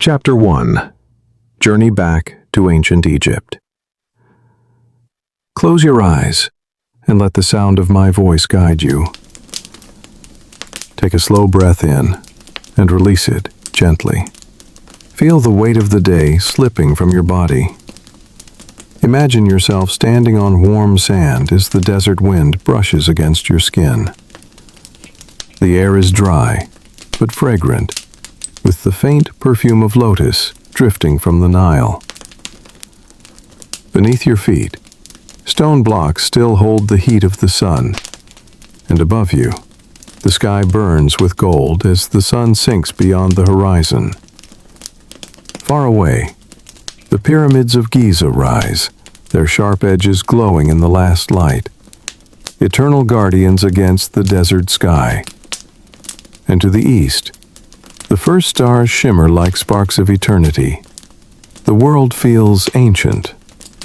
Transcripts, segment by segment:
Chapter 1. Journey Back to Ancient Egypt. Close your eyes and let the sound of my voice guide you. Take a slow breath in and release it gently. Feel the weight of the day slipping from your body. Imagine yourself standing on warm sand as the desert wind brushes against your skin. The air is dry, but fragrant, with the faint perfume of lotus drifting from the Nile. Beneath your feet, stone blocks still hold the heat of the sun, and above you, the sky burns with gold as the sun sinks beyond the horizon. Far away, the pyramids of Giza rise, their sharp edges glowing in the last light, eternal guardians against the desert sky. And to the east, the first stars shimmer like sparks of eternity. The world feels ancient,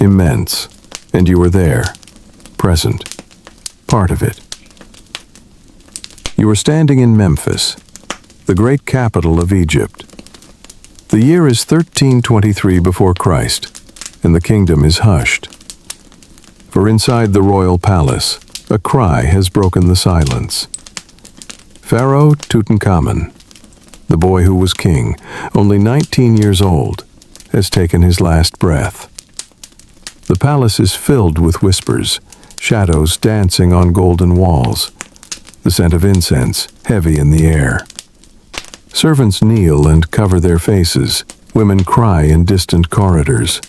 immense, and you are there, present, part of it. You are standing in Memphis, the great capital of Egypt. The year is 1323 before Christ, and the kingdom is hushed. For inside the royal palace, a cry has broken the silence. Pharaoh Tutankhamun, the boy who was king, only 19 years old, has taken his last breath. The palace is filled with whispers, shadows dancing on golden walls, the scent of incense heavy in the air. Servants kneel and cover their faces, women cry in distant corridors.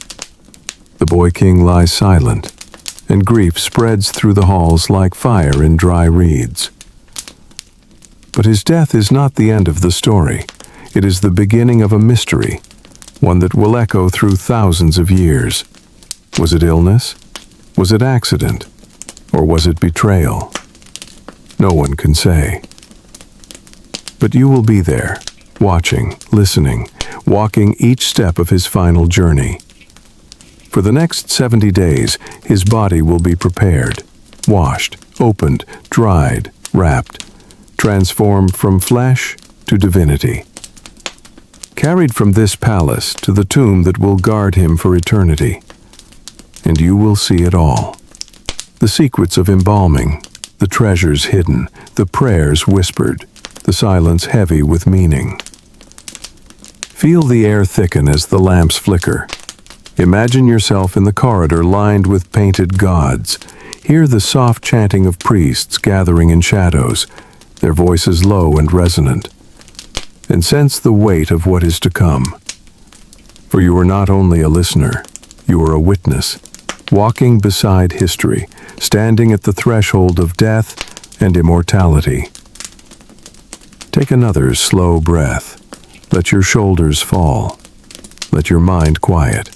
The boy king lies silent, and grief spreads through the halls like fire in dry reeds. But his death is not the end of the story. It is the beginning of a mystery, one that will echo through thousands of years. Was it illness? Was it accident? Or was it betrayal? No one can say. But you will be there, watching, listening, walking each step of his final journey. For the next 70 days, his body will be prepared, washed, opened, dried, wrapped, transformed from flesh to divinity. Carried from this palace to the tomb that will guard him for eternity. And you will see it all. The secrets of embalming, the treasures hidden, the prayers whispered, the silence heavy with meaning. Feel the air thicken as the lamps flicker. Imagine yourself in the corridor lined with painted gods. Hear the soft chanting of priests gathering in shadows, their voices low and resonant, and sense the weight of what is to come. For you are not only a listener, you are a witness, walking beside history, standing at the threshold of death and immortality. Take another slow breath. Let your shoulders fall. Let your mind quiet.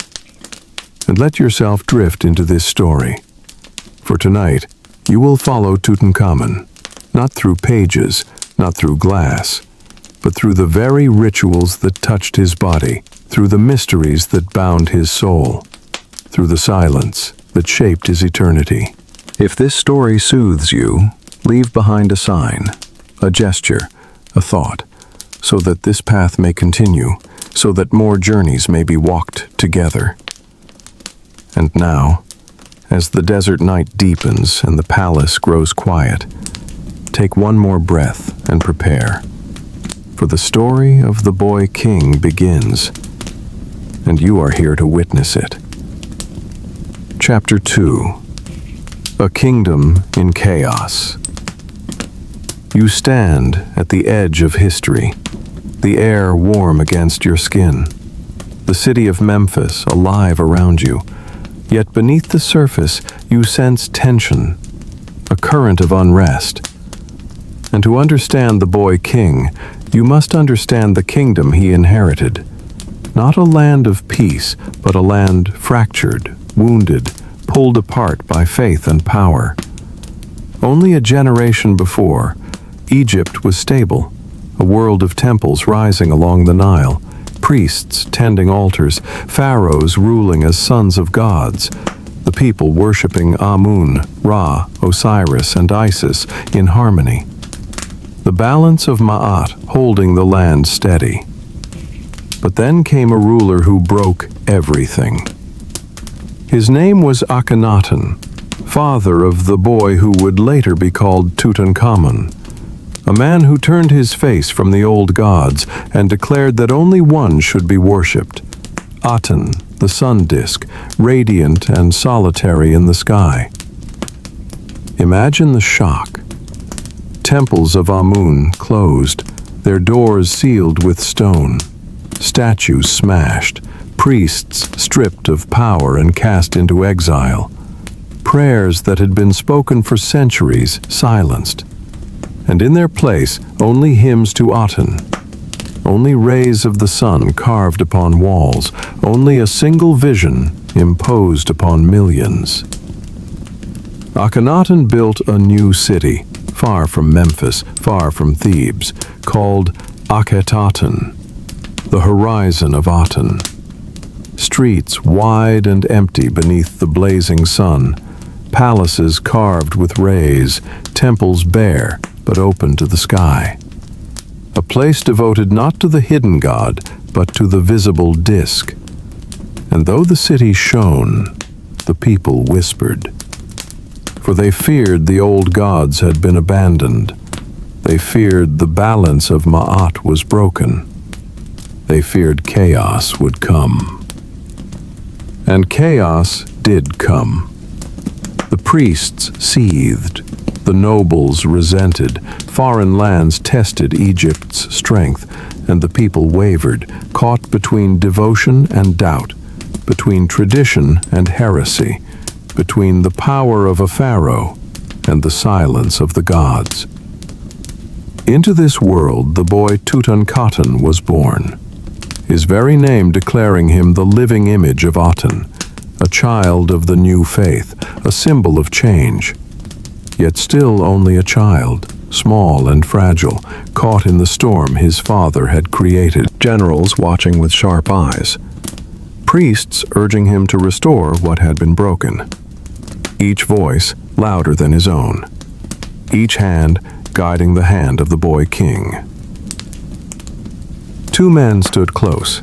And let yourself drift into this story. For tonight, you will follow Tutankhamun, not through pages, not through glass, but through the very rituals that touched his body, through the mysteries that bound his soul, through the silence that shaped his eternity. If this story soothes you, leave behind a sign, a gesture, a thought, so that this path may continue, so that more journeys may be walked together. And now, as the desert night deepens and the palace grows quiet, take one more breath and prepare. For the story of the boy king begins, and you are here to witness it. Chapter 2. A Kingdom in Chaos. You stand at the edge of history, the air warm against your skin, the city of Memphis alive around you, yet beneath the surface you sense tension, a current of unrest. And to understand the boy king, you must understand the kingdom he inherited. Not a land of peace, but a land fractured, wounded, pulled apart by faith and power. Only a generation before, Egypt was stable, a world of temples rising along the Nile, priests tending altars, pharaohs ruling as sons of gods, the people worshipping Amun, Ra, Osiris, and Isis in harmony. The balance of Ma'at holding the land steady. But then came a ruler who broke everything. His name was Akhenaten, father of the boy who would later be called Tutankhamun, a man who turned his face from the old gods and declared that only one should be worshipped, Aten, the sun disk, radiant and solitary in the sky. Imagine the shock. Temples of Amun closed, their doors sealed with stone, statues smashed, priests stripped of power and cast into exile, prayers that had been spoken for centuries silenced, and in their place only hymns to Aten, only rays of the sun carved upon walls, only a single vision imposed upon millions. Akhenaten built a new city, far from Memphis, far from Thebes, called Akhetaten, the horizon of Aten. Streets wide and empty beneath the blazing sun, palaces carved with rays, temples bare but open to the sky. A place devoted not to the hidden god, but to the visible disk. And though the city shone, the people whispered. For they feared the old gods had been abandoned. They feared the balance of Ma'at was broken. They feared chaos would come. And chaos did come. The priests seethed, the nobles resented, foreign lands tested Egypt's strength, and the people wavered, caught between devotion and doubt, between tradition and heresy, between the power of a pharaoh and the silence of the gods. Into this world the boy Tutankhamun was born, his very name declaring him the living image of Aten, a child of the new faith, a symbol of change, yet still only a child, small and fragile, caught in the storm his father had created. Generals watching with sharp eyes, priests urging him to restore what had been broken, each voice louder than his own, each hand guiding the hand of the boy king. Two men stood close.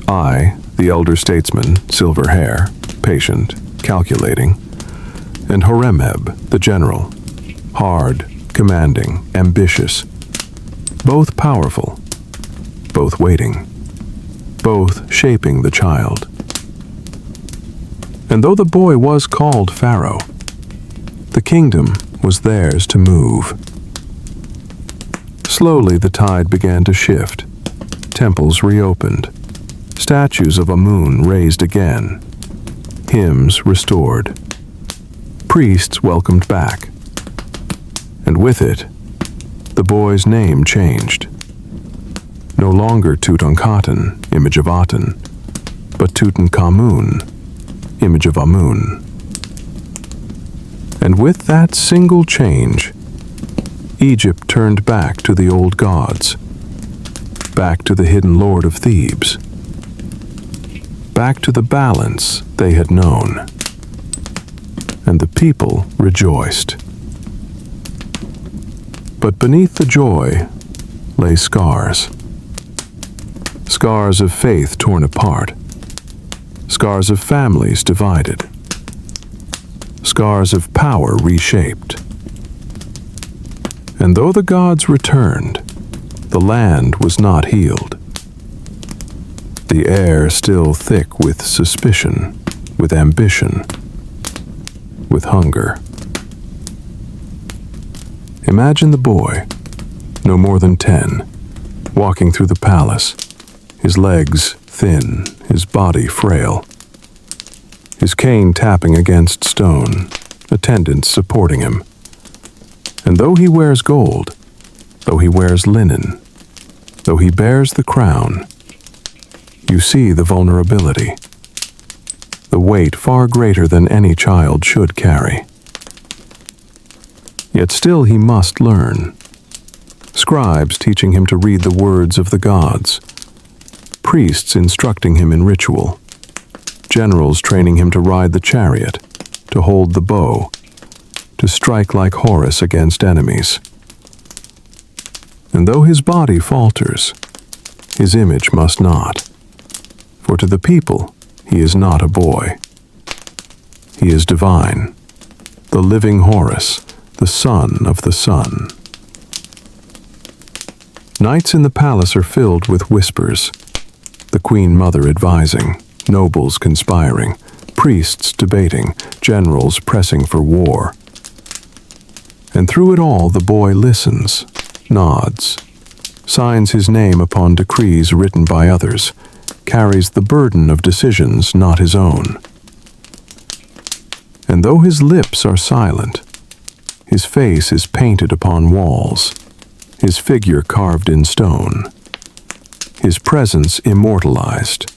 I, the elder statesman, silver hair, patient, calculating, and Horemheb, the general, hard, commanding, ambitious, both powerful, both waiting, both shaping the child. And though the boy was called Pharaoh, the kingdom was theirs to move. Slowly the tide began to shift. Temples reopened. Statues of Amun raised again. Hymns restored. Priests welcomed back. And with it, the boy's name changed. No longer Tutankhaten, image of Aten, but Tutankhamun, image of Amun. And with that single change, Egypt turned back to the old gods, back to the hidden lord of Thebes, back to the balance they had known. And the people rejoiced. But beneath the joy lay scars. Scars of faith torn apart. Scars of families divided. Scars of power reshaped. And though the gods returned, the land was not healed. The air still thick with suspicion, with ambition, with hunger. Imagine the boy, no more than 10, walking through the palace, his legs thin, his body frail, his cane tapping against stone, attendants supporting him. And though he wears gold, though he wears linen, though he bears the crown, you see the vulnerability, the weight far greater than any child should carry. Yet still he must learn. Scribes teaching him to read the words of the gods, priests instructing him in ritual, generals training him to ride the chariot, to hold the bow, to strike like Horus against enemies. And though his body falters, his image must not. For to the people, he is not a boy. He is divine, the living Horus, the son of the sun. Nights in the palace are filled with whispers, the Queen Mother advising, nobles conspiring, priests debating, generals pressing for war. And through it all the boy listens, nods, signs his name upon decrees written by others, carries the burden of decisions not his own. And though his lips are silent, his face is painted upon walls, his figure carved in stone, his presence immortalized,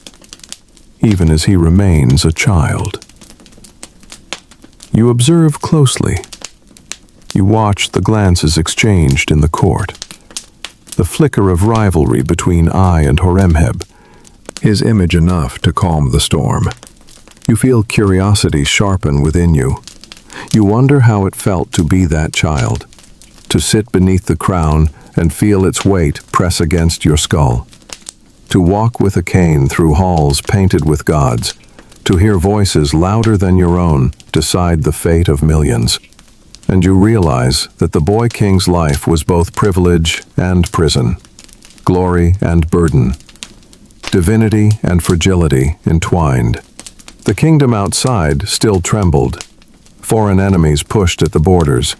even as he remains a child. You observe closely. You watch the glances exchanged in the court, the flicker of rivalry between Ai and Horemheb, his image enough to calm the storm. You feel curiosity sharpen within you. You wonder how it felt to be that child, to sit beneath the crown and feel its weight press against your skull, to walk with a cane through halls painted with gods, to hear voices louder than your own decide the fate of millions. And you realize that the boy king's life was both privilege and prison, glory and burden, divinity and fragility entwined. The kingdom outside still trembled. Foreign enemies pushed at the borders.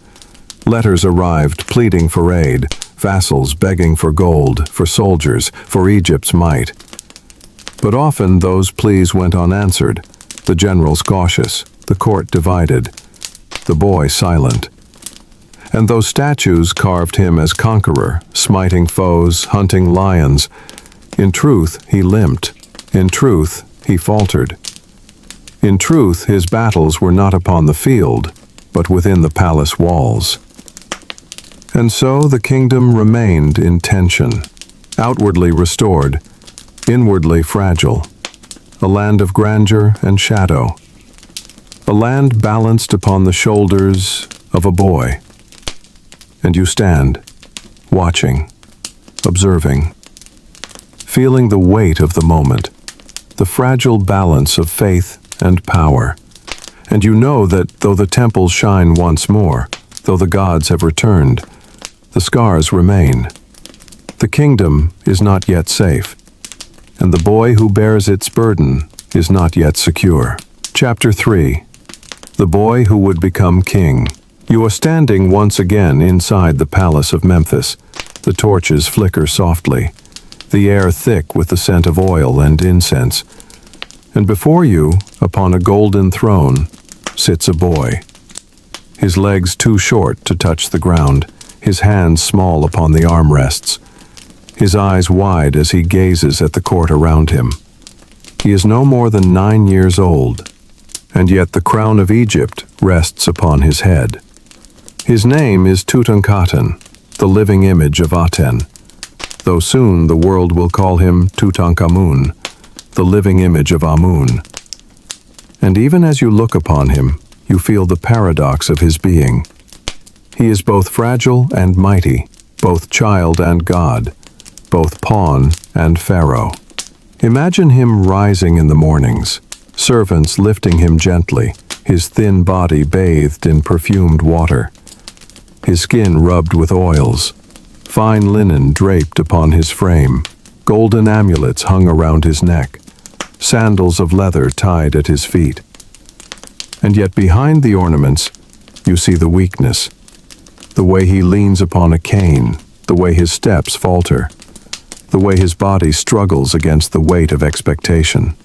Letters arrived pleading for aid, vassals begging for gold, for soldiers, for Egypt's might. But often those pleas went unanswered, the generals cautious, the court divided, the boy silent. And those statues carved him as conqueror, smiting foes, hunting lions. In truth, he limped. In truth, he faltered. In truth, his battles were not upon the field, but within the palace walls. And so the kingdom remained in tension, outwardly restored, inwardly fragile, a land of grandeur and shadow, a land balanced upon the shoulders of a boy. And you stand, watching, observing, feeling the weight of the moment, the fragile balance of faith and power. And you know that though the temples shine once more, though the gods have returned, the scars remain. The kingdom is not yet safe, and the boy who bears its burden is not yet secure. Chapter 3. The boy who would become king. You are standing once again inside the palace of Memphis. The torches flicker softly, the air thick with the scent of oil and incense. And before you, upon a golden throne, sits a boy. His legs too short to touch the ground, his hands small upon the armrests, his eyes wide as he gazes at the court around him. He is no more than 9 years old, and yet the crown of Egypt rests upon his head. His name is Tutankhamun, the living image of Aten, though soon the world will call him Tutankhamun, the living image of Amun. And even as you look upon him, you feel the paradox of his being. He is both fragile and mighty, both child and god, both pawn and pharaoh. Imagine him rising in the mornings, servants lifting him gently, his thin body bathed in perfumed water, his skin rubbed with oils, fine linen draped upon his frame, golden amulets hung around his neck, sandals of leather tied at his feet. And yet behind the ornaments, you see the weakness, the way he leans upon a cane, the way his steps falter, the way his body struggles against the weight of expectation.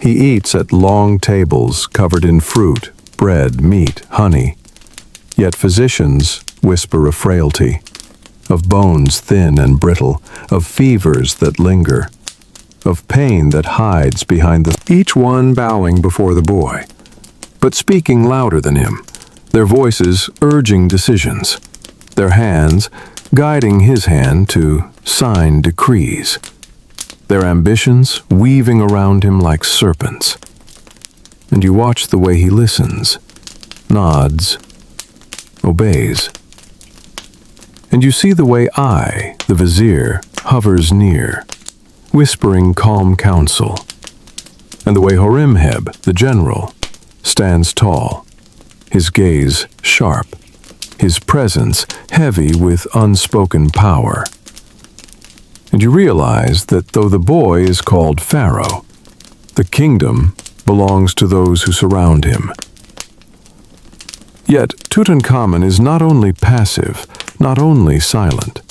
He eats at long tables covered in fruit, bread, meat, honey. Yet physicians whisper of frailty, of bones thin and brittle, of fevers that linger, of pain that hides behind each one bowing before the boy, but speaking louder than him, their voices urging decisions, their hands guiding his hand to sign decrees, their ambitions weaving around him like serpents. And you watch the way he listens, nods, obeys. And you see the way I, the vizier, hovers near, whispering calm counsel, and the way Horimheb, the general, stands tall, his gaze sharp, his presence heavy with unspoken power. And you realize that though the boy is called Pharaoh, the kingdom belongs to those who surround him. Yet Tutankhamun is not only passive, not only silent.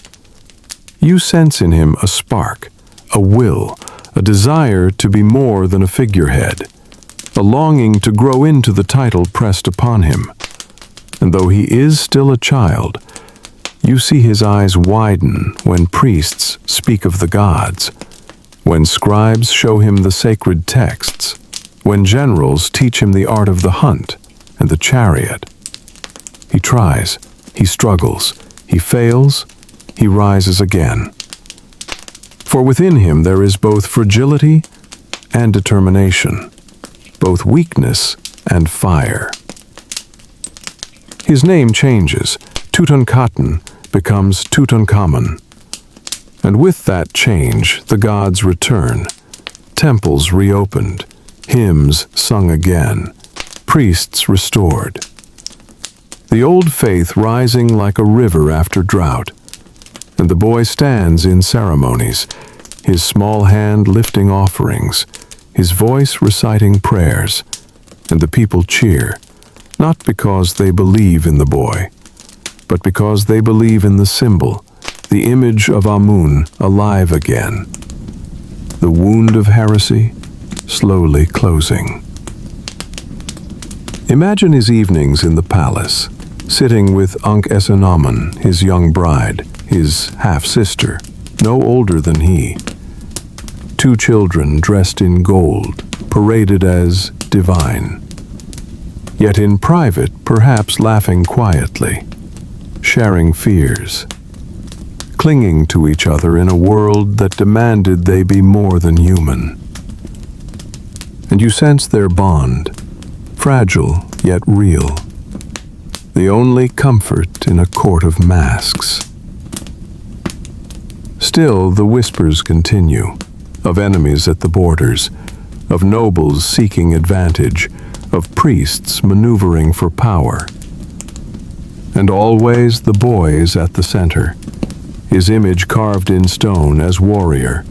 You sense in him a spark, a will, a desire to be more than a figurehead, a longing to grow into the title pressed upon him. And though he is still a child, you see his eyes widen when priests speak of the gods, when scribes show him the sacred texts, when generals teach him the art of the hunt and the chariot. He tries, he struggles, he fails, he rises again. For within him there is both fragility and determination, both weakness and fire. His name changes. Tutankhaten becomes Tutankhamun. And with that change, the gods return, temples reopened, hymns sung again, priests restored. The old faith rising like a river after drought, and the boy stands in ceremonies, his small hand lifting offerings, his voice reciting prayers, and the people cheer, not because they believe in the boy, but because they believe in the symbol, the image of Amun alive again. The wound of heresy slowly closing. Imagine his evenings in the palace, sitting with Ankh-Esenamun, his young bride, his half-sister, no older than he. Two children dressed in gold, paraded as divine. Yet in private, perhaps laughing quietly, sharing fears, clinging to each other in a world that demanded they be more than human. And you sense their bond, fragile yet real, the only comfort in a court of masks. Still, the whispers continue, of enemies at the borders, of nobles seeking advantage, of priests maneuvering for power. And always the boy is at the center, his image carved in stone as warrior,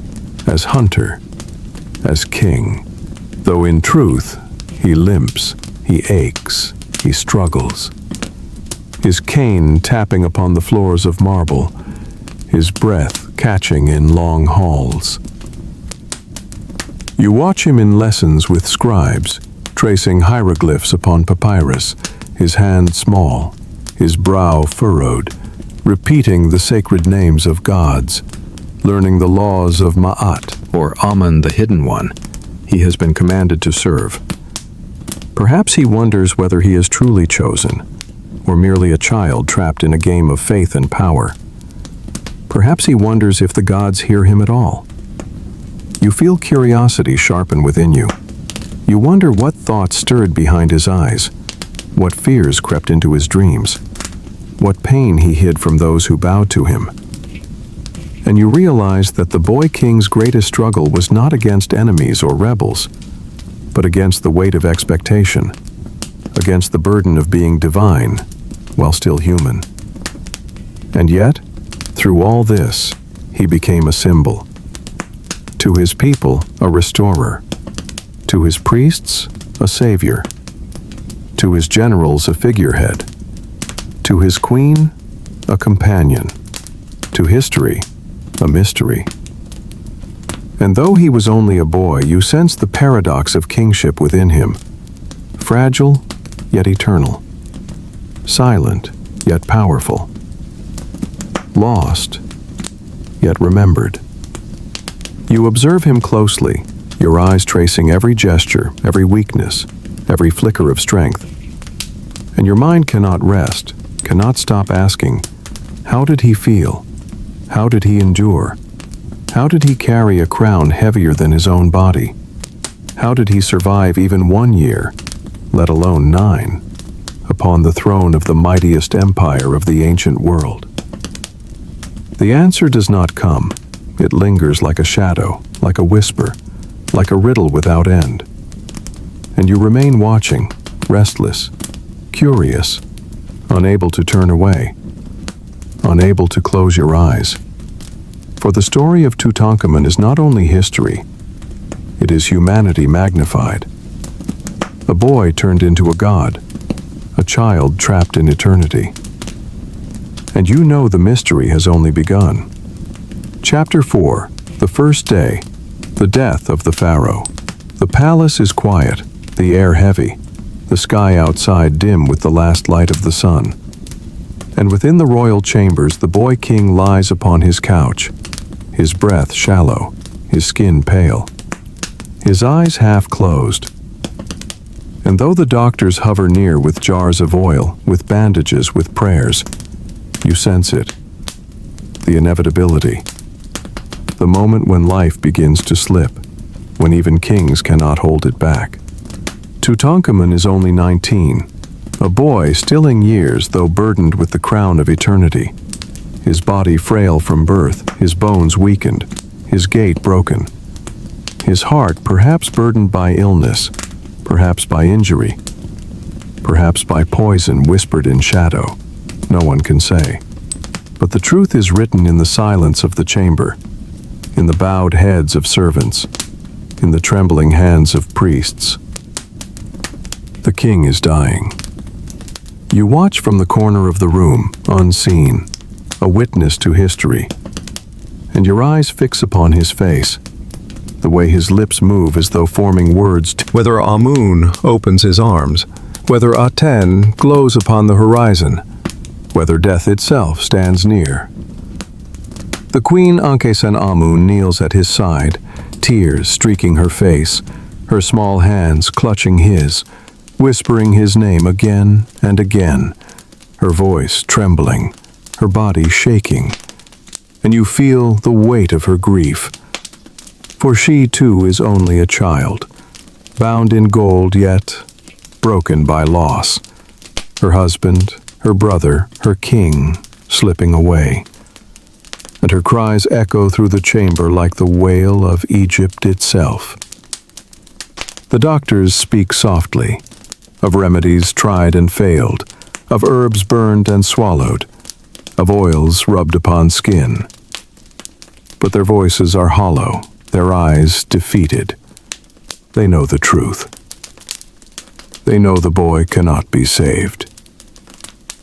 as hunter, as king. Though in truth, he limps, he aches, he struggles. His cane tapping upon the floors of marble, his breath catching in long halls. You watch him in lessons with scribes, tracing hieroglyphs upon papyrus, his hand small, his brow furrowed, repeating the sacred names of gods, learning the laws of Ma'at, or Amun the Hidden One, he has been commanded to serve. Perhaps he wonders whether he is truly chosen, or merely a child trapped in a game of faith and power. Perhaps he wonders if the gods hear him at all. You feel curiosity sharpen within you. You wonder what thoughts stirred behind his eyes, what fears crept into his dreams, what pain he hid from those who bowed to him. And you realize that the boy king's greatest struggle was not against enemies or rebels, but against the weight of expectation, against the burden of being divine while still human. And yet, through all this, he became a symbol. To his people, a restorer. To his priests, a savior. To his generals, a figurehead. To his queen, a companion. To history, a mystery. And though he was only a boy, you sense the paradox of kingship within him. Fragile, yet eternal. Silent, yet powerful. Lost, yet remembered. You observe him closely, your eyes tracing every gesture, every weakness, every flicker of strength. And your mind cannot rest, cannot stop asking, how did he feel? How did he endure? How did he carry a crown heavier than his own body? How did he survive even 1 year, let alone 9, upon the throne of the mightiest empire of the ancient world? The answer does not come, It lingers like a shadow, like a whisper, like a riddle without end. And you remain watching, restless, curious, unable to turn away, unable to close your eyes. For the story of Tutankhamun is not only history, it is humanity magnified. A boy turned into a god, a child trapped in eternity. And you know the mystery has only begun. Chapter 4, the first day, the death of the Pharaoh. The palace is quiet, the air heavy, the sky outside dim with the last light of the sun. And within the royal chambers the boy king lies upon his couch, his breath shallow, his skin pale, his eyes half closed. And though the doctors hover near with jars of oil, with bandages, with prayers, you sense it, the inevitability, the moment when life begins to slip, when even kings cannot hold it back. Tutankhamun is only 19, a boy still in years though burdened with the crown of eternity. His body frail from birth, his bones weakened, his gait broken. His heart perhaps burdened by illness, perhaps by injury, perhaps by poison whispered in shadow. No one can say. But the truth is written in the silence of the chamber, in the bowed heads of servants, in the trembling hands of priests. The king is dying. You watch from the corner of the room, unseen, a witness to history, and your eyes fix upon his face, the way his lips move as though forming words. Whether Amun opens his arms, whether Aten glows upon the horizon, whether death itself stands near. The queen Ankhesenamun kneels at his side, tears streaking her face, her small hands clutching his, whispering his name again and again, her voice trembling, her body shaking, and you feel the weight of her grief. For she too is only a child, bound in gold yet broken by loss. Her husband, her brother, her king slipping away. And her cries echo through the chamber like the wail of Egypt itself. The doctors speak softly, of remedies tried and failed, of herbs burned and swallowed, of oils rubbed upon skin. But their voices are hollow, their eyes defeated. They know the truth. They know the boy cannot be saved.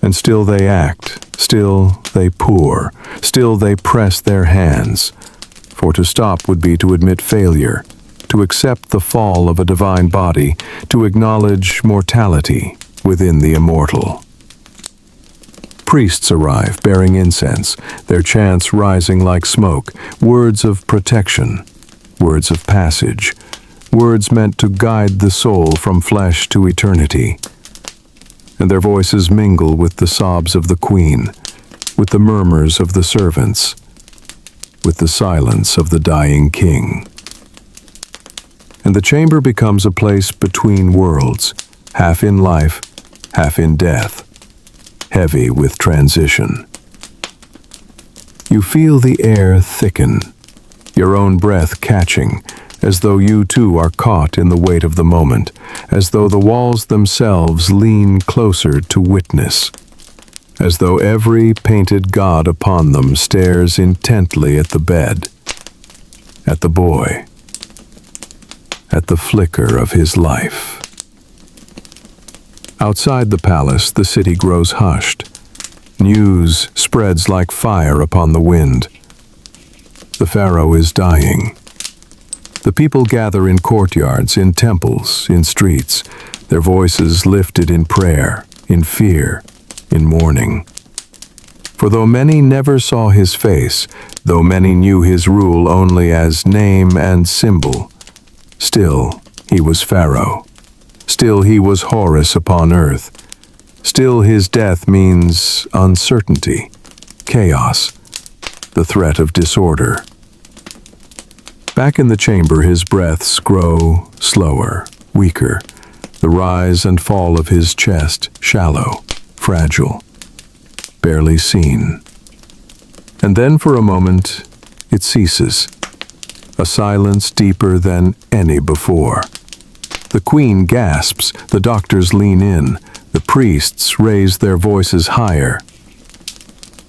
And still they act, still they pour, still they press their hands. For to stop would be to admit failure, to accept the fall of a divine body, to acknowledge mortality within the immortal. Priests arrive bearing incense, their chants rising like smoke, words of protection, words of passage, words meant to guide the soul from flesh to eternity. And their voices mingle with the sobs of the queen, with the murmurs of the servants, with the silence of the dying king. And the chamber becomes a place between worlds, half in life, half in death, heavy with transition. You feel the air thicken, your own breath catching, as though you too are caught in the weight of the moment, as though the walls themselves lean closer to witness, as though every painted god upon them stares intently at the bed, at the boy, at the flicker of his life. Outside the palace, the city grows hushed. News spreads like fire upon the wind. The Pharaoh is dying. The people gather in courtyards, in temples, in streets, their voices lifted in prayer, in fear, in mourning. For though many never saw his face, though many knew his rule only as name and symbol, still he was Pharaoh. Still he was Horus upon earth. Still his death means uncertainty, chaos, the threat of disorder. Back in the chamber, his breaths grow slower, weaker, the rise and fall of his chest shallow, fragile, barely seen. And then for a moment, it ceases. A silence deeper than any before. The queen gasps, the doctors lean in, the priests raise their voices higher.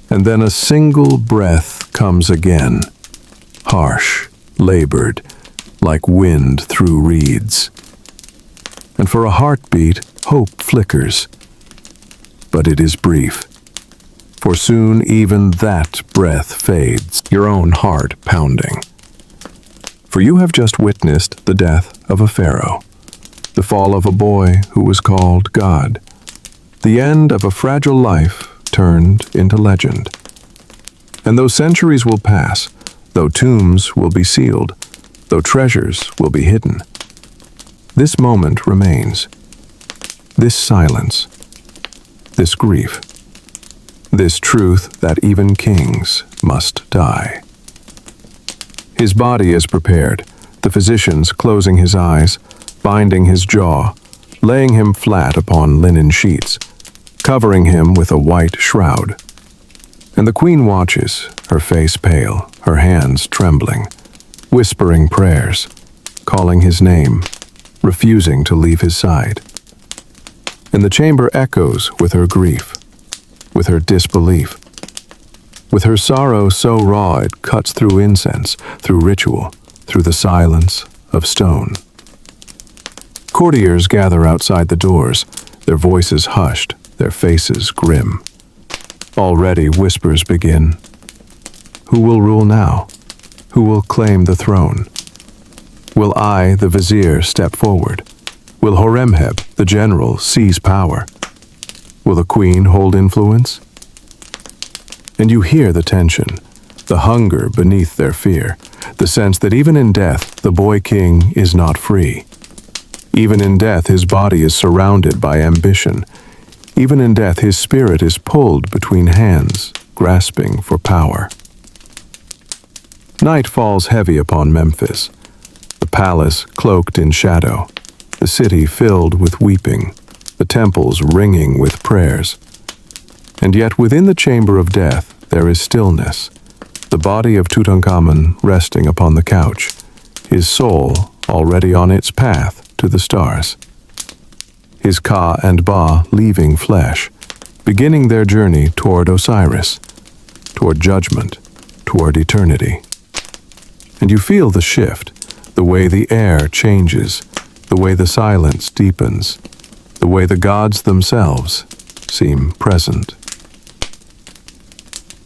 And then a single breath comes again, harsh, labored, like wind through reeds. And for a heartbeat, hope flickers. But it is brief, for soon even that breath fades, your own heart pounding. For you have just witnessed the death of a pharaoh, the fall of a boy who was called God, the end of a fragile life turned into legend. And though centuries will pass, though tombs will be sealed, though treasures will be hidden, this moment remains. This silence, this grief, this truth that even kings must die. His body is prepared, the physicians closing his eyes, binding his jaw, laying him flat upon linen sheets, covering him with a white shroud. And the queen watches, her face pale, her hands trembling, whispering prayers, calling his name, refusing to leave his side. And the chamber echoes with her grief, with her disbelief, with her sorrow so raw it cuts through incense, through ritual, through the silence of stone. Courtiers gather outside the doors, their voices hushed, their faces grim. Already whispers begin. Who will rule now? Who will claim the throne? Will I, the vizier, step forward? Will Horemheb, the general, seize power? Will the queen hold influence? And you hear the tension, the hunger beneath their fear, the sense that even in death, the boy king is not free. Even in death, his body is surrounded by ambition. Even in death, his spirit is pulled between hands, grasping for power. Night falls heavy upon Memphis, the palace cloaked in shadow, the city filled with weeping, the temples ringing with prayers. And yet within the chamber of death there is stillness, the body of Tutankhamun resting upon the couch, his soul already on its path to the stars. His Ka and Ba leaving flesh, beginning their journey toward Osiris, toward judgment, toward eternity. And you feel the shift, the way the air changes, the way the silence deepens, the way the gods themselves seem present.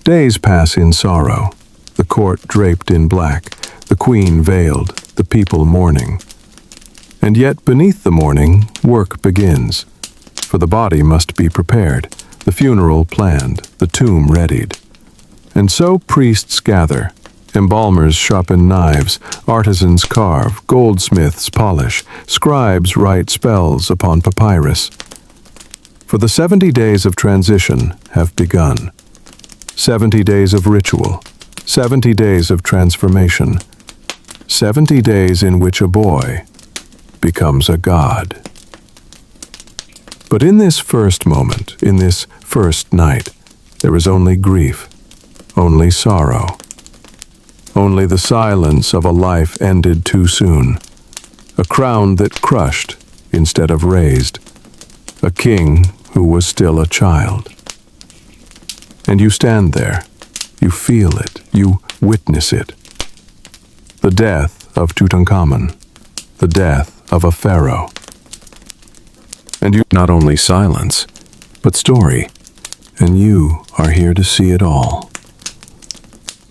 Days pass in sorrow, the court draped in black, the queen veiled, the people mourning. And yet beneath the mourning, work begins, for the body must be prepared, the funeral planned, the tomb readied. And so priests gather, embalmers sharpen knives, artisans carve, goldsmiths polish, scribes write spells upon papyrus. For the 70 days of transition have begun. 70 days of ritual, 70 days of transformation, 70 days in which a boy becomes a god. But in this first moment, in this first night, there is only grief, only sorrow, only the silence of a life ended too soon, a crown that crushed instead of raised, a king who was still a child. And you stand there, you feel it, you witness it. The death of Tutankhamun, the death of a pharaoh. And you not only silence, but story, and you are here to see it all.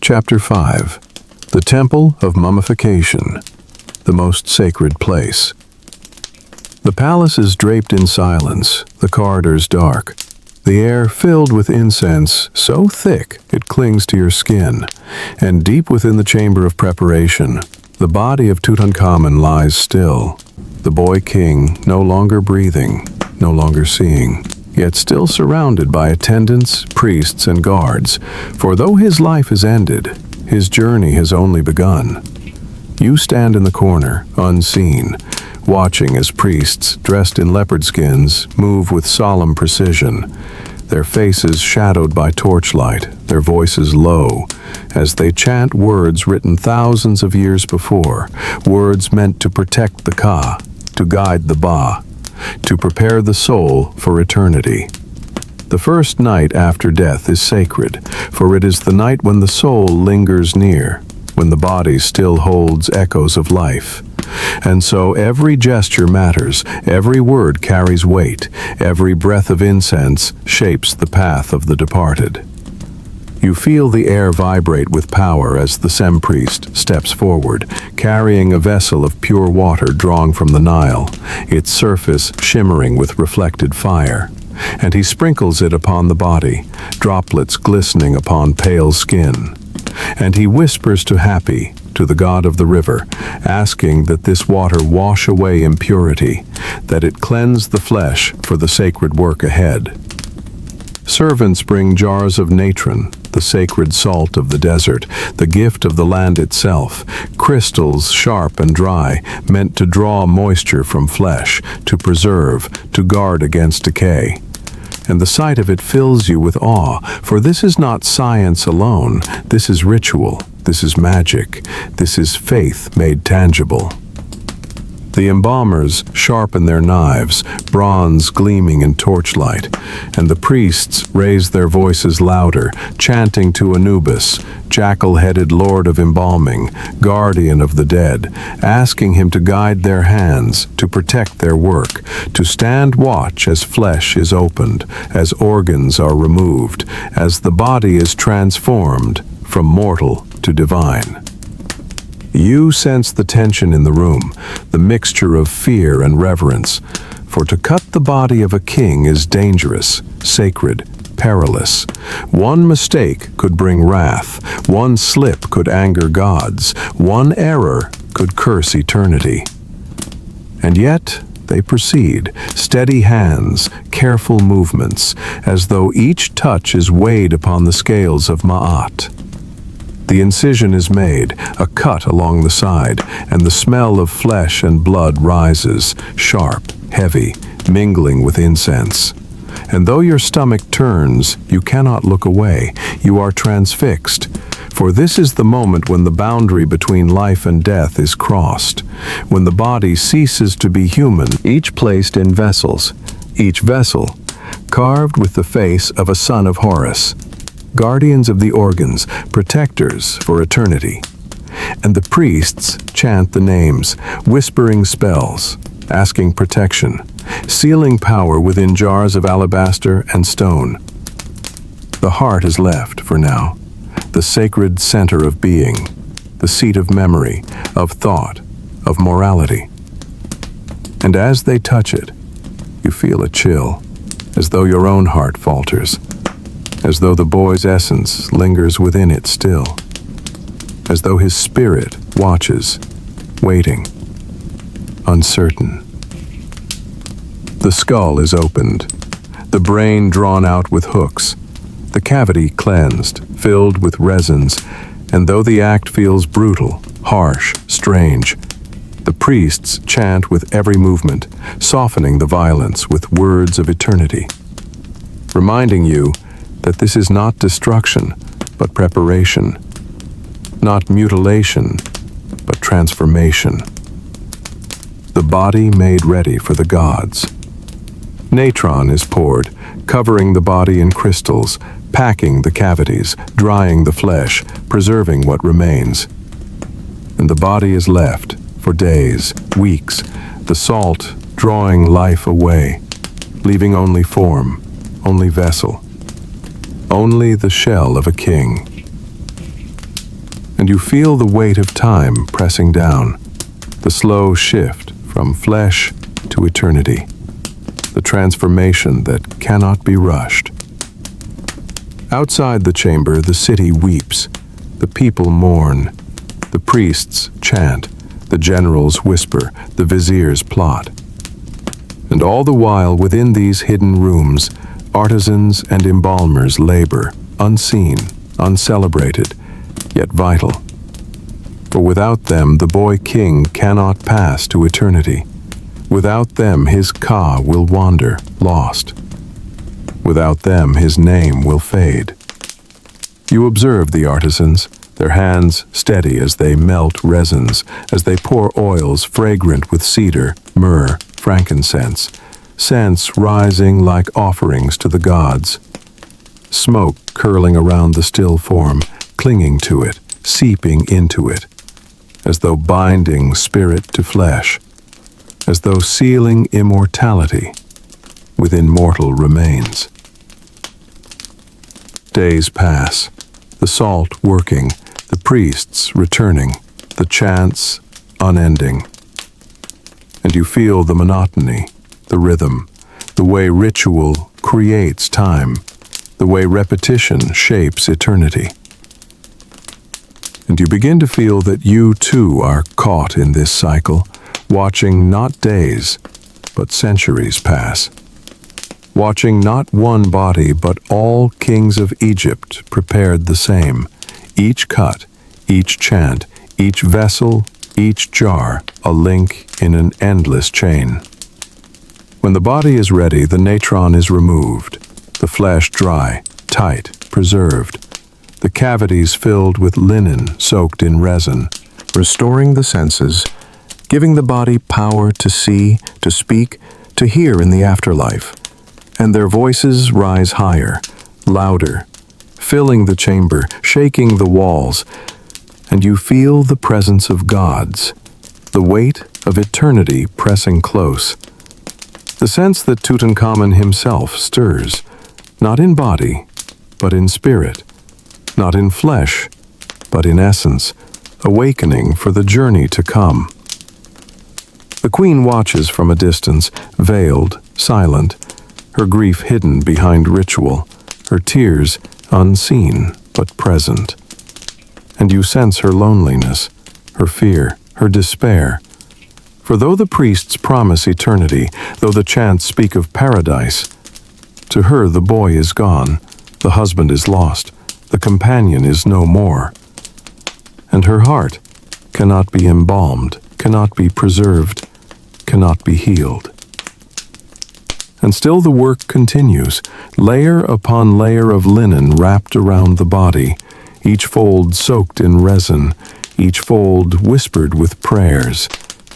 Chapter 5. The Temple of Mummification, the most sacred place. The palace is draped in silence, the corridors dark, the air filled with incense so thick it clings to your skin, and deep within the chamber of preparation, the body of Tutankhamun lies still, the boy king no longer breathing, no longer seeing, yet still surrounded by attendants, priests, and guards, for though his life is ended, his journey has only begun. You stand in the corner, unseen, watching as priests, dressed in leopard skins, move with solemn precision, their faces shadowed by torchlight, their voices low, as they chant words written thousands of years before, words meant to protect the Ka, to guide the Ba, to prepare the soul for eternity. The first night after death is sacred, for it is the night when the soul lingers near, when the body still holds echoes of life. And so every gesture matters, every word carries weight, every breath of incense shapes the path of the departed. You feel the air vibrate with power as the Sem-priest steps forward, carrying a vessel of pure water drawn from the Nile, its surface shimmering with reflected fire. And he sprinkles it upon the body, droplets glistening upon pale skin. And he whispers to Happy, to the god of the river, asking that this water wash away impurity, that it cleanse the flesh for the sacred work ahead. Servants bring jars of natron, the sacred salt of the desert, the gift of the land itself, crystals sharp and dry, meant to draw moisture from flesh, to preserve, to guard against decay. And the sight of it fills you with awe, for this is not science alone, this is ritual, this is magic, this is faith made tangible. The embalmers sharpen their knives, bronze gleaming in torchlight, and the priests raise their voices louder, chanting to Anubis, jackal-headed lord of embalming, guardian of the dead, asking him to guide their hands, to protect their work, to stand watch as flesh is opened, as organs are removed, as the body is transformed from mortal to divine. You sense the tension in the room, the mixture of fear and reverence, for to cut the body of a king is dangerous, sacred, perilous. One mistake could bring wrath, one slip could anger gods, one error could curse eternity. And yet they proceed, steady hands, careful movements, as though each touch is weighed upon the scales of Ma'at. The incision is made, a cut along the side, and the smell of flesh and blood rises, sharp, heavy, mingling with incense. And though your stomach turns, you cannot look away. You are transfixed. For this is the moment when the boundary between life and death is crossed, when the body ceases to be human, each placed in vessels, each vessel carved with the face of a son of Horus, guardians of the organs, protectors for eternity. And the priests chant the names, whispering spells, asking protection, sealing power within jars of alabaster and stone. The heart is left, for now, the sacred center of being, the seat of memory, of thought, of morality. And as they touch it, you feel a chill, as though your own heart falters, as though the boy's essence lingers within it still, as though his spirit watches, waiting, uncertain. The skull is opened, the brain drawn out with hooks, the cavity cleansed, filled with resins, and though the act feels brutal, harsh, strange, the priests chant with every movement, softening the violence with words of eternity, reminding you that this is not destruction, but preparation, not mutilation, but transformation. The body made ready for the gods. Natron is poured, covering the body in crystals, packing the cavities, drying the flesh, preserving what remains. And the body is left for days, weeks, the salt drawing life away, leaving only form, only vessel, only the shell of a king. And you feel the weight of time pressing down, the slow shift from flesh to eternity, the transformation that cannot be rushed. Outside the chamber, the city weeps, the people mourn, the priests chant, the generals whisper, the viziers plot. And all the while within these hidden rooms, artisans and embalmers labor, unseen, uncelebrated, yet vital. For without them the boy king cannot pass to eternity. Without them his Ka will wander, lost. Without them, his name will fade. You observe the artisans, their hands steady as they melt resins, as they pour oils fragrant with cedar, myrrh, frankincense, scents rising like offerings to the gods. Smoke curling around the still form, clinging to it, seeping into it, as though binding spirit to flesh, as though sealing immortality within mortal remains. Days pass, the salt working, the priests returning, the chants unending. And you feel the monotony, the rhythm, the way ritual creates time, the way repetition shapes eternity. And you begin to feel that you too are caught in this cycle, watching not days, but centuries pass. Watching not one body, but all kings of Egypt prepared the same, each cut, each chant, each vessel, each jar, a link in an endless chain. When the body is ready, the natron is removed, the flesh dry, tight, preserved, the cavities filled with linen soaked in resin, restoring the senses, giving the body power to see, to speak, to hear in the afterlife. And their voices rise higher, louder, filling the chamber, shaking the walls, and you feel the presence of gods, the weight of eternity pressing close. The sense that Tutankhamun himself stirs, not in body, but in spirit, not in flesh, but in essence, awakening for the journey to come. The queen watches from a distance, veiled, silent, her grief hidden behind ritual, her tears unseen but present. And you sense her loneliness, her fear, her despair. For though the priests promise eternity, though the chants speak of paradise, to her the boy is gone, the husband is lost, the companion is no more. And her heart cannot be embalmed, cannot be preserved, cannot be healed. And still the work continues, layer upon layer of linen wrapped around the body, each fold soaked in resin, each fold whispered with prayers,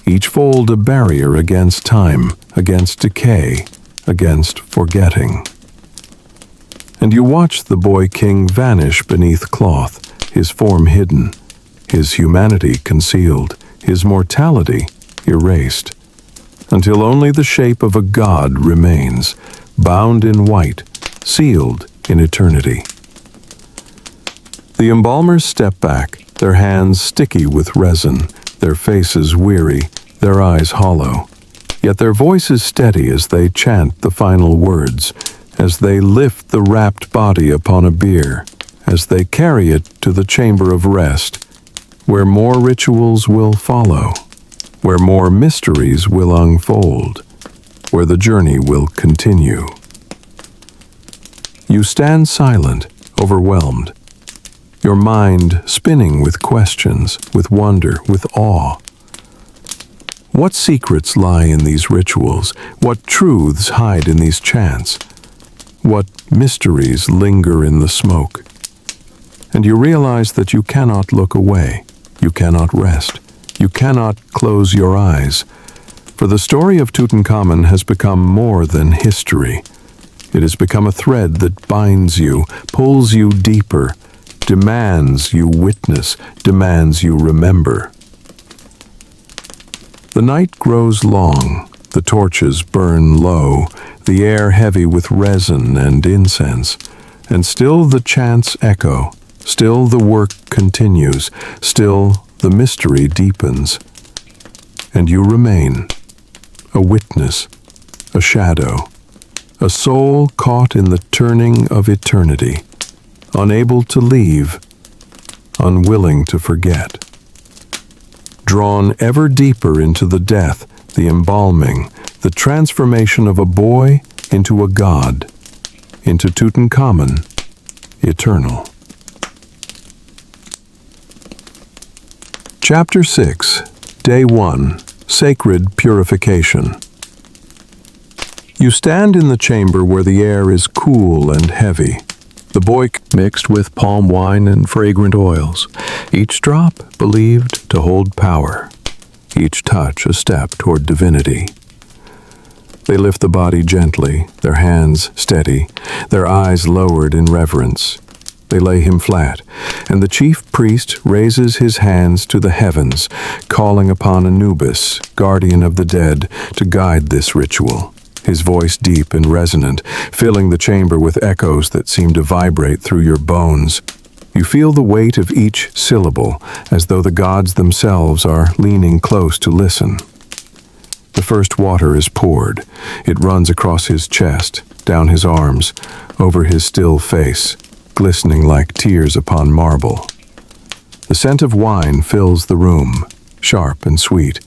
each fold a barrier against time, against decay, against forgetting. And you watch the boy king vanish beneath cloth, his form hidden, his humanity concealed, his mortality erased, until only the shape of a god remains, bound in white, sealed in eternity. The embalmers step back, their hands sticky with resin, their faces weary, their eyes hollow, yet their voices steady as they chant the final words, as they lift the wrapped body upon a bier, as they carry it to the chamber of rest, where more rituals will follow, where more mysteries will unfold, where the journey will continue. You stand silent, overwhelmed, your mind spinning with questions, with wonder, with awe. What secrets lie in these rituals? What truths hide in these chants? What mysteries linger in the smoke? And you realize that you cannot look away, you cannot rest, you cannot close your eyes, for the story of Tutankhamun has become more than history. It has become a thread that binds you, pulls you deeper, demands you witness, demands you remember. The night grows long, the torches burn low, the air heavy with resin and incense, and still the chants echo, still the work continues, still the mystery deepens. And you remain, a witness, a shadow, a soul caught in the turning of eternity, unable to leave, unwilling to forget. Drawn ever deeper into the death, the embalming, the transformation of a boy into a god, into Tutankhamun, eternal. Chapter 6, Day 1, Sacred Purification. You stand in the chamber where the air is cool and heavy. The boy mixed with palm wine and fragrant oils, each drop believed to hold power, each touch a step toward divinity. They lift the body gently, their hands steady, their eyes lowered in reverence. They lay him flat, and the chief priest raises his hands to the heavens, calling upon Anubis, guardian of the dead, to guide this ritual. His voice deep and resonant, filling the chamber with echoes that seem to vibrate through your bones. You feel the weight of each syllable, as though the gods themselves are leaning close to listen. The first water is poured. It runs across his chest, down his arms, over his still face, glistening like tears upon marble. The scent of wine fills the room, sharp and sweet,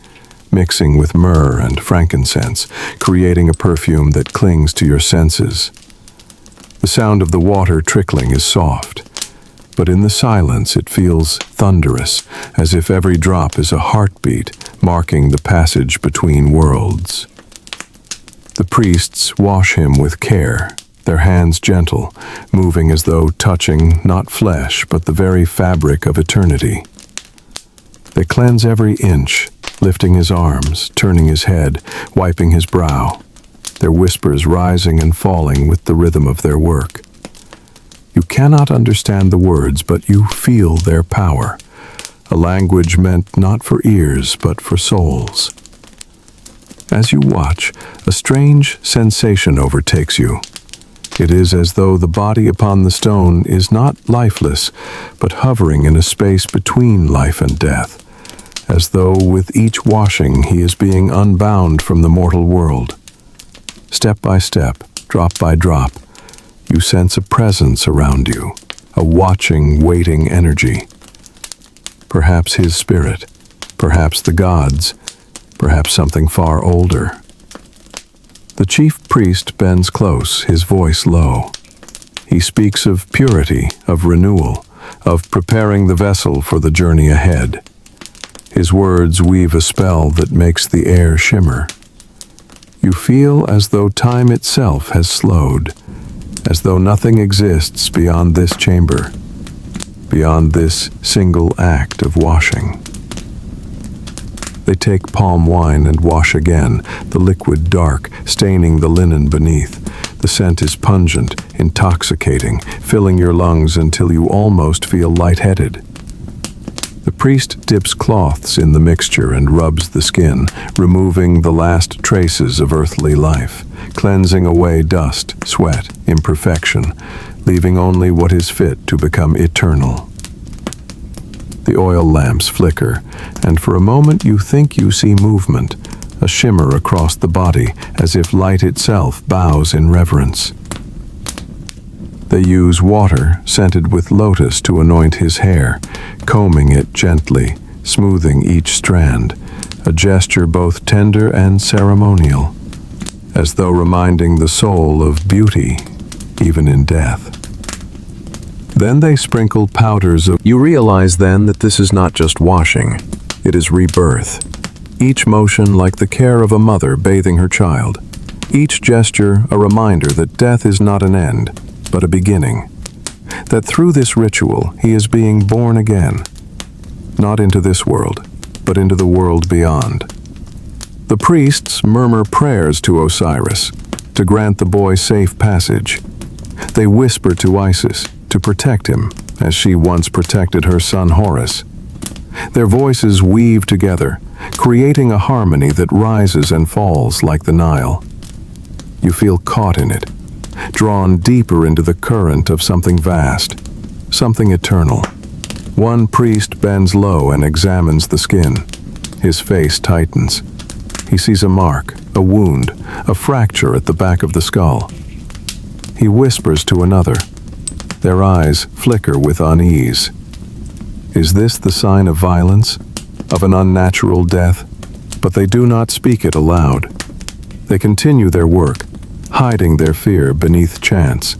mixing with myrrh and frankincense, creating a perfume that clings to your senses. The sound of the water trickling is soft, but in the silence it feels thunderous, as if every drop is a heartbeat marking the passage between worlds. The priests wash him with care, their hands gentle, moving as though touching not flesh but the very fabric of eternity. They cleanse every inch, lifting his arms, turning his head, wiping his brow, their whispers rising and falling with the rhythm of their work. You cannot understand the words, but you feel their power, a language meant not for ears but for souls. As you watch, a strange sensation overtakes you. It is as though the body upon the stone is not lifeless, but hovering in a space between life and death, as though with each washing he is being unbound from the mortal world. Step by step, drop by drop, you sense a presence around you, a watching, waiting energy. Perhaps his spirit, perhaps the gods, perhaps something far older. The chief priest bends close, his voice low. He speaks of purity, of renewal, of preparing the vessel for the journey ahead. His words weave a spell that makes the air shimmer. You feel as though time itself has slowed, as though nothing exists beyond this chamber, beyond this single act of washing. They take palm wine and wash again, the liquid dark, staining the linen beneath. The scent is pungent, intoxicating, filling your lungs until you almost feel lightheaded. The priest dips cloths in the mixture and rubs the skin, removing the last traces of earthly life, cleansing away dust, sweat, imperfection, leaving only what is fit to become eternal. The oil lamps flicker, and for a moment you think you see movement, a shimmer across the body, as if light itself bows in reverence. They use water scented with lotus to anoint his hair, combing it gently, smoothing each strand, a gesture both tender and ceremonial, as though reminding the soul of beauty, even in death. Then they sprinkle powders of... You realize then that this is not just washing, it is rebirth. Each motion like the care of a mother bathing her child. Each gesture a reminder that death is not an end, but a beginning. That through this ritual he is being born again, not into this world, but into the world beyond. The priests murmur prayers to Osiris to grant the boy safe passage. They whisper to Isis to protect him, as she once protected her son Horus. Their voices weave together, creating a harmony that rises and falls like the Nile. You feel caught in it, drawn deeper into the current of something vast, something eternal. One priest bends low and examines the skin. His face tightens. He sees a mark, a wound, a fracture at the back of the skull. He whispers to another. Their eyes flicker with unease. Is this the sign of violence, of an unnatural death? But they do not speak it aloud. They continue their work, hiding their fear beneath chants.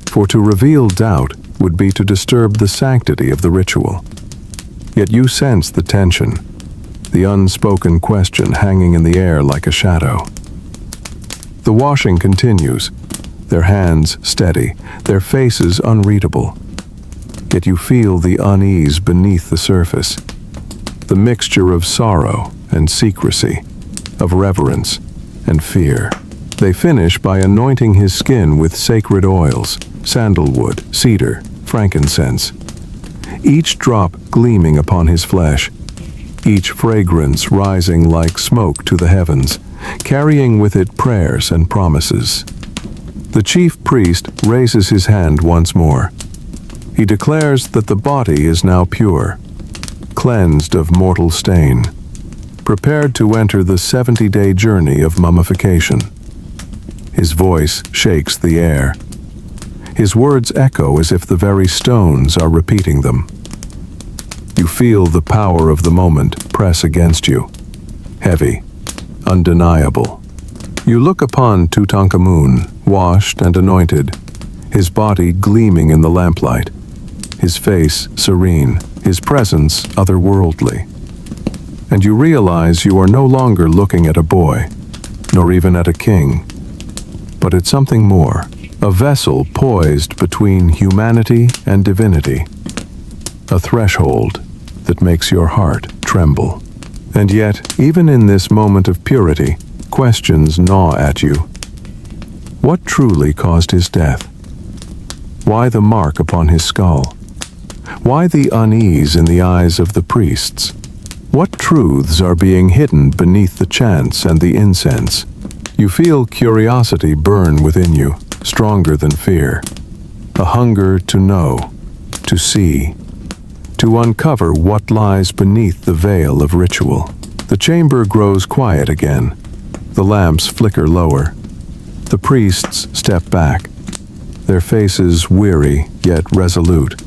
For to reveal doubt would be to disturb the sanctity of the ritual. Yet you sense the tension, the unspoken question hanging in the air like a shadow. The washing continues, their hands steady, their faces unreadable. Yet you feel the unease beneath the surface, the mixture of sorrow and secrecy, of reverence and fear. They finish by anointing his skin with sacred oils, sandalwood, cedar, frankincense, each drop gleaming upon his flesh, each fragrance rising like smoke to the heavens, carrying with it prayers and promises. The chief priest raises his hand once more. He declares that the body is now pure, cleansed of mortal stain, prepared to enter the 70-day journey of mummification. His voice shakes the air. His words echo as if the very stones are repeating them. You feel the power of the moment press against you, heavy, undeniable. You look upon Tutankhamun, washed and anointed, his body gleaming in the lamplight, his face serene, his presence otherworldly. And you realize you are no longer looking at a boy, nor even at a king, but at something more, a vessel poised between humanity and divinity, a threshold that makes your heart tremble. And yet, even in this moment of purity, questions gnaw at you. What truly caused his death? Why the mark upon his skull? Why the unease in the eyes of the priests? What truths are being hidden beneath the chants and the incense? You feel curiosity burn within you, stronger than fear. A hunger to know, to see, to uncover what lies beneath the veil of ritual. The chamber grows quiet again. The lamps flicker lower. The priests step back, their faces weary yet resolute.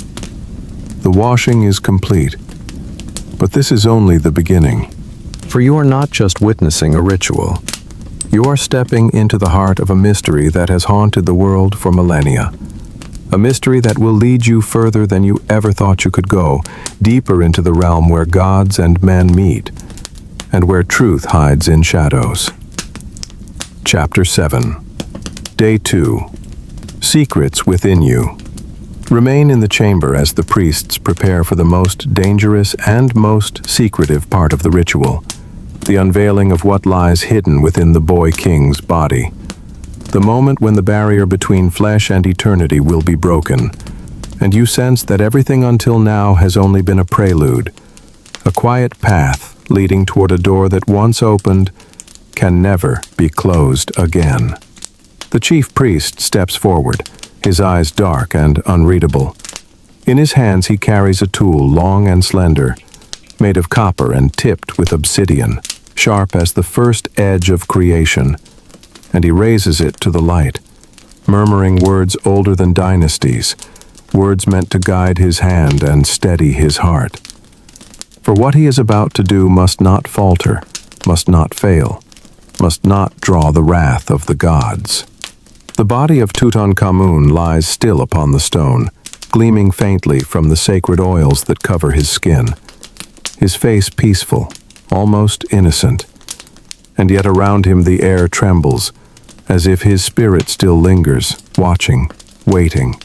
The washing is complete, but this is only the beginning. For you are not just witnessing a ritual. You are stepping into the heart of a mystery that has haunted the world for millennia. A mystery that will lead you further than you ever thought you could go, deeper into the realm where gods and men meet, and where truth hides in shadows. Chapter 7. Day 2. Secrets within you. Remain in the chamber as the priests prepare for the most dangerous and most secretive part of the ritual, the unveiling of what lies hidden within the boy king's body. The moment when the barrier between flesh and eternity will be broken, and you sense that everything until now has only been a prelude, a quiet path leading toward a door that once opened can never be closed again. The chief priest steps forward, his eyes dark and unreadable. In his hands he carries a tool long and slender, made of copper and tipped with obsidian, sharp as the first edge of creation, and he raises it to the light, murmuring words older than dynasties, words meant to guide his hand and steady his heart. For what he is about to do must not falter, must not fail, must not draw the wrath of the gods. The body of Tutankhamun lies still upon the stone, gleaming faintly from the sacred oils that cover his skin. His face peaceful, almost innocent, and yet around him the air trembles, as if his spirit still lingers, watching, waiting,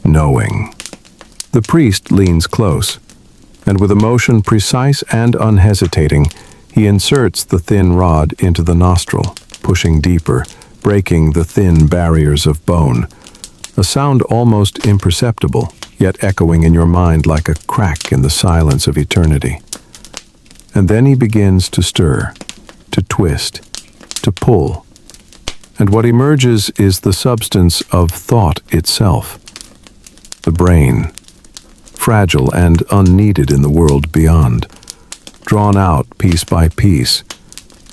knowing. The priest leans close, and with a motion precise and unhesitating, he inserts the thin rod into the nostril, pushing deeper, breaking the thin barriers of bone. A sound almost imperceptible, yet echoing in your mind like a crack in the silence of eternity. And then he begins to stir, to twist, to pull. And what emerges is the substance of thought itself. The brain, fragile and unneeded in the world beyond, drawn out piece by piece,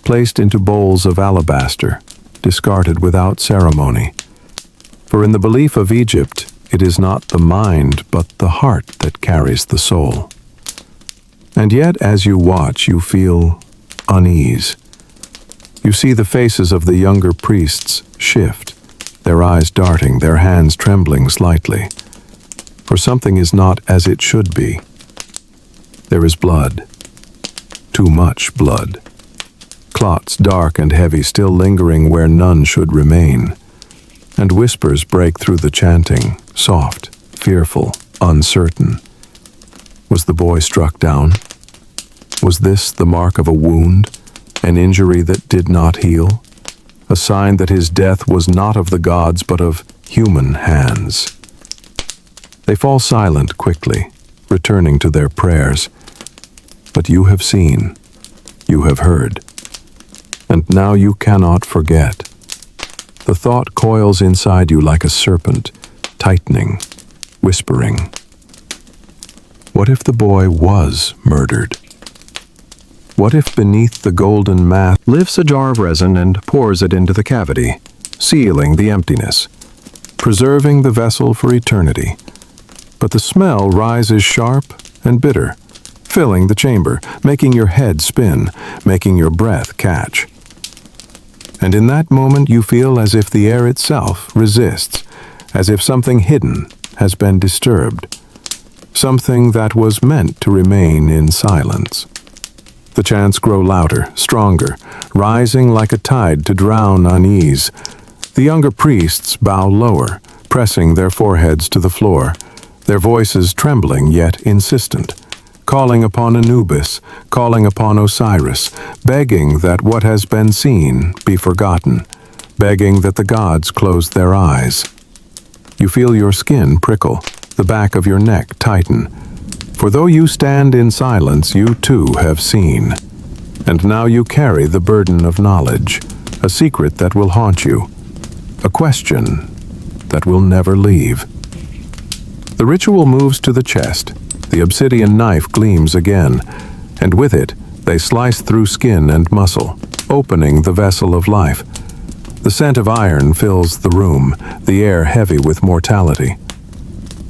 placed into bowls of alabaster, discarded without ceremony. For in the belief of Egypt, it is not the mind but the heart that carries the soul. And yet, as you watch, you feel unease. You see the faces of the younger priests shift, their eyes darting, their hands trembling slightly. For something is not as it should be. There is blood. Too much blood. clots dark and heavy still lingering where none should remain. And whispers break through the chanting, soft, fearful, uncertain. Was the boy struck down? Was this the mark of a wound, an injury that did not heal? A sign that his death was not of the gods but of human hands. They fall silent quickly, returning to their prayers. But you have seen, you have heard, and now you cannot forget. The thought coils inside you like a serpent, tightening, whispering. What if the boy was murdered? What if beneath the golden mask lifts a jar of resin and pours it into the cavity, sealing the emptiness, preserving the vessel for eternity? But the smell rises sharp and bitter, filling the chamber, making your head spin, making your breath catch. And in that moment you feel as if the air itself resists, as if something hidden has been disturbed, something that was meant to remain in silence. The chants grow louder, stronger, rising like a tide to drown unease. The younger priests bow lower, pressing their foreheads to the floor, their voices trembling yet insistent, calling upon Anubis, calling upon Osiris, begging that what has been seen be forgotten, begging that the gods close their eyes. You feel your skin prickle, the back of your neck tighten. For though you stand in silence, you too have seen. And now you carry the burden of knowledge, a secret that will haunt you, a question that will never leave. The ritual moves to the chest. The obsidian knife gleams again, and with it, they slice through skin and muscle, opening the vessel of life. The scent of iron fills the room, the air heavy with mortality.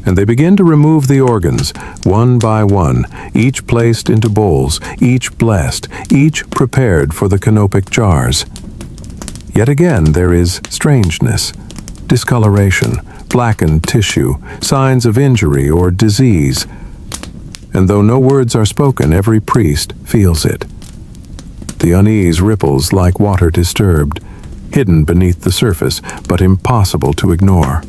And they begin to remove the organs, one by one, each placed into bowls, each blessed, each prepared for the canopic jars. Yet again there is strangeness, discoloration, blackened tissue, signs of injury or disease. And though no words are spoken, every priest feels it. The unease ripples like water disturbed, hidden beneath the surface, but impossible to ignore.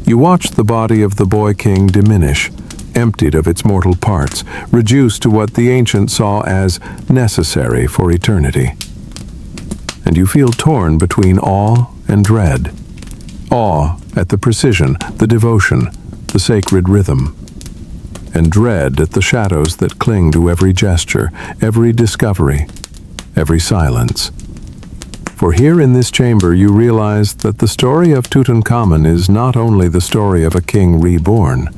You watch the body of the boy king diminish, emptied of its mortal parts, reduced to what the ancients saw as necessary for eternity. And you feel torn between awe and dread. Awe at the precision, the devotion, the sacred rhythm. And dread at the shadows that cling to every gesture, every discovery, every silence. For here in this chamber you realize that the story of Tutankhamun is not only the story of a king reborn,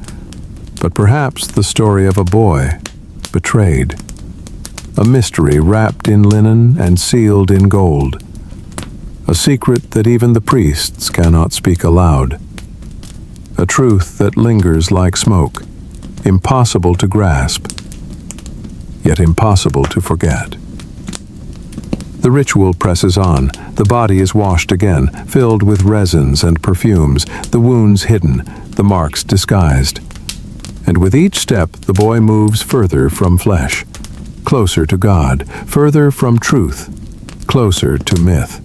but perhaps the story of a boy betrayed. A mystery wrapped in linen and sealed in gold. A secret that even the priests cannot speak aloud. A truth that lingers like smoke, impossible to grasp, yet impossible to forget. The ritual presses on. The body is washed again, filled with resins and perfumes, the wounds hidden, the marks disguised. And with each step, the boy moves further from flesh, closer to God, further from truth, closer to myth.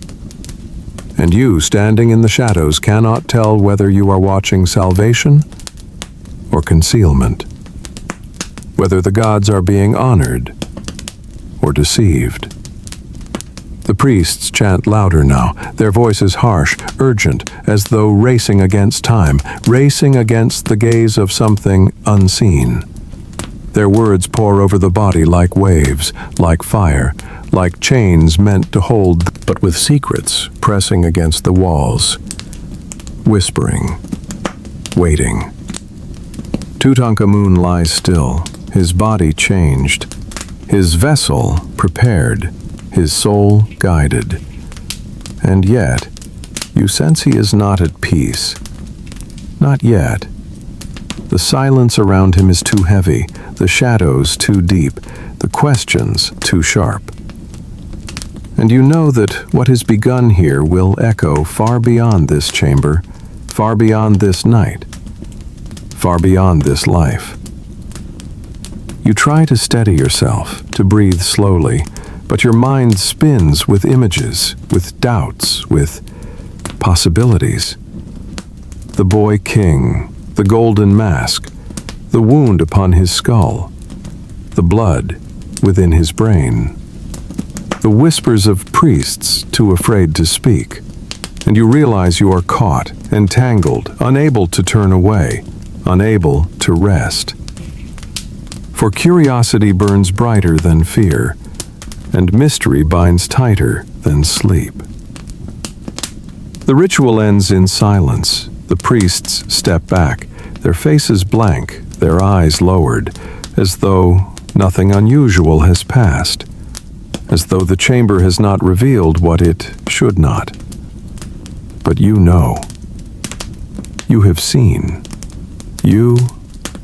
And you, standing in the shadows, cannot tell whether you are watching salvation or concealment, whether the gods are being honored or deceived. The priests chant louder now, their voices harsh, urgent, as though racing against time, racing against the gaze of something unseen. Their words pour over the body like waves, like fire, like chains meant to hold, but with secrets pressing against the walls, whispering, waiting. Tutankhamun lies still, his body changed, his vessel prepared, his soul guided. And yet, you sense he is not at peace. Not yet. The silence around him is too heavy, the shadows too deep, the questions too sharp. And you know that what has begun here will echo far beyond this chamber, far beyond this night, far beyond this life. You try to steady yourself, to breathe slowly, but your mind spins with images, with doubts, with possibilities. The boy king, the golden mask, the wound upon his skull, the blood within his brain, the whispers of priests too afraid to speak, and you realize you are caught, entangled, unable to turn away, unable to rest. For curiosity burns brighter than fear, and mystery binds tighter than sleep. The ritual ends in silence. The priests step back, their faces blank, their eyes lowered, as though nothing unusual has passed, as though the chamber has not revealed what it should not. But you know. You have seen. You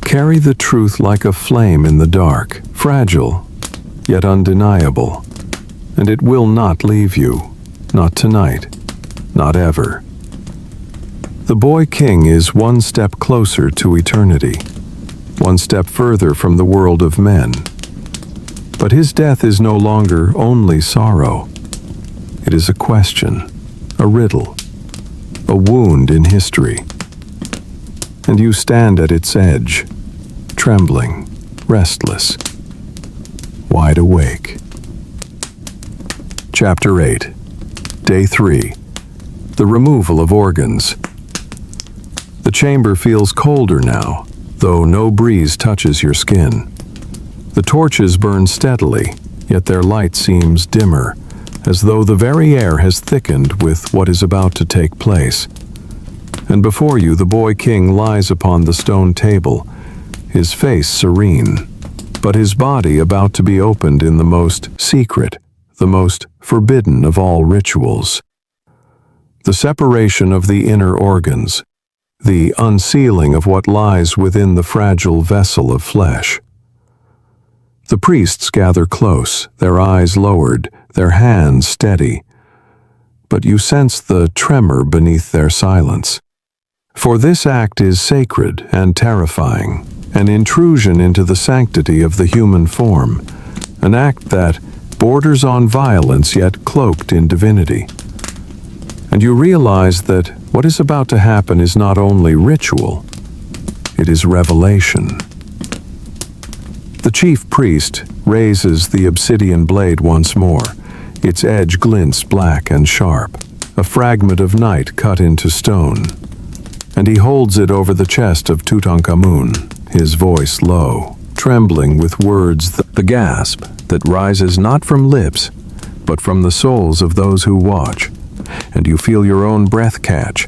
carry the truth like a flame in the dark, fragile, yet undeniable, and it will not leave you, not tonight, not ever. The boy king is one step closer to eternity, one step further from the world of men. But his death is no longer only sorrow. It is a question, a riddle, a wound in history. And you stand at its edge, trembling, restless, wide awake. Chapter 8, Day 3, The Removal of Organs. The chamber feels colder now, though no breeze touches your skin. The torches burn steadily, yet their light seems dimmer, as though the very air has thickened with what is about to take place. And before you the boy king lies upon the stone table, his face serene, but his body about to be opened in the most secret, the most forbidden of all rituals. The separation of the inner organs, the unsealing of what lies within the fragile vessel of flesh. The priests gather close, their eyes lowered, their hands steady, but you sense the tremor beneath their silence. For this act is sacred and terrifying, an intrusion into the sanctity of the human form, an act that borders on violence yet cloaked in divinity. And you realize that what is about to happen is not only ritual, it is revelation. The chief priest raises the obsidian blade once more. Its edge glints black and sharp, a fragment of night cut into stone. And he holds it over the chest of Tutankhamun, his voice low, trembling with words, the gasp that rises not from lips, but from the souls of those who watch. And you feel your own breath catch,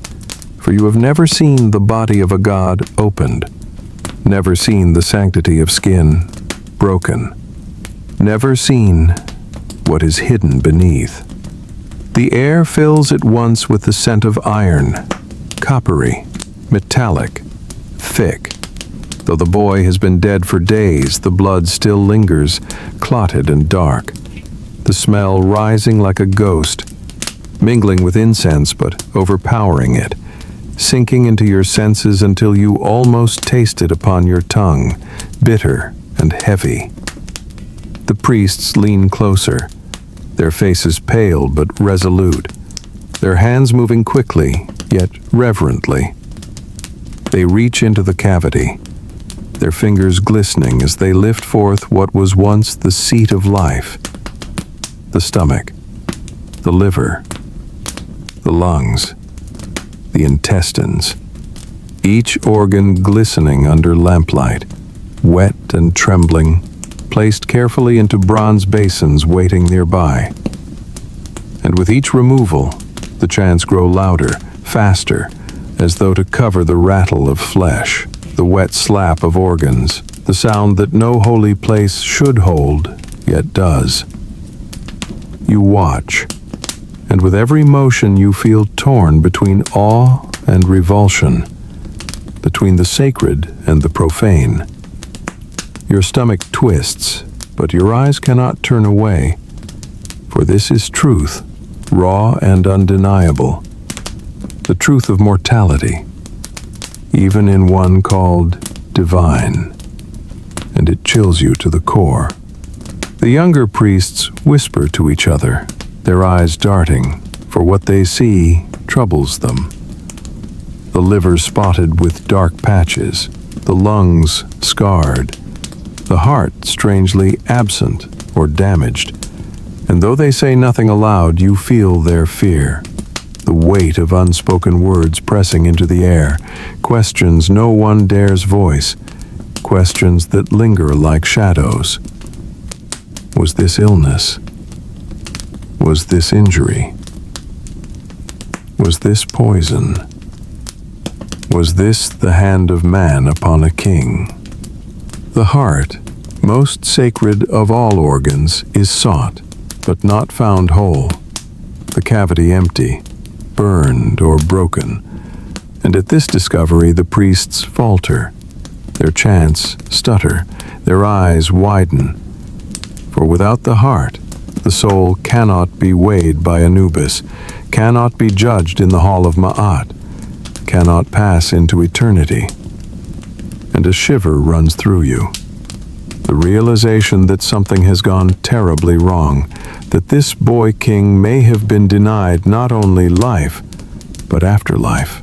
for you have never seen the body of a god opened, never seen the sanctity of skin broken, never seen what is hidden beneath. The air fills at once with the scent of iron, coppery, metallic, thick. Though the boy has been dead for days, the blood still lingers, clotted and dark, the smell rising like a ghost, mingling with incense but overpowering it, sinking into your senses until you almost taste it upon your tongue, bitter and heavy. The priests lean closer, their faces pale but resolute, their hands moving quickly, yet reverently. They reach into the cavity, their fingers glistening as they lift forth what was once the seat of life, the stomach, the liver, the lungs, the intestines, each organ glistening under lamplight, wet and trembling, placed carefully into bronze basins waiting nearby. And with each removal, the chants grow louder, faster, as though to cover the rattle of flesh, the wet slap of organs, the sound that no holy place should hold, yet does. You watch, and with every motion you feel torn between awe and revulsion, between the sacred and the profane. Your stomach twists, but your eyes cannot turn away, for this is truth, raw and undeniable, the truth of mortality, even in one called divine, and it chills you to the core. The younger priests whisper to each other, their eyes darting, for what they see troubles them. The liver spotted with dark patches, the lungs scarred, the heart strangely absent or damaged. And though they say nothing aloud, you feel their fear, the weight of unspoken words pressing into the air, questions no one dares voice, questions that linger like shadows. Was this illness? Was this injury? Was this poison? Was this the hand of man upon a king? The heart, most sacred of all organs, is sought, but not found whole, the cavity empty, burned or broken. And at this discovery the priests falter, their chants stutter, their eyes widen. For without the heart, the soul cannot be weighed by Anubis, cannot be judged in the hall of Ma'at, cannot pass into eternity. And a shiver runs through you. The realization that something has gone terribly wrong, that this boy king may have been denied not only life, but afterlife.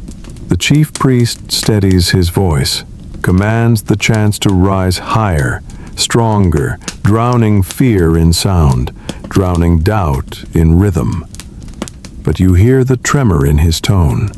The chief priest steadies his voice, commands the chants to rise higher, stronger, drowning fear in sound, drowning doubt in rhythm. But you hear the tremor in his tone,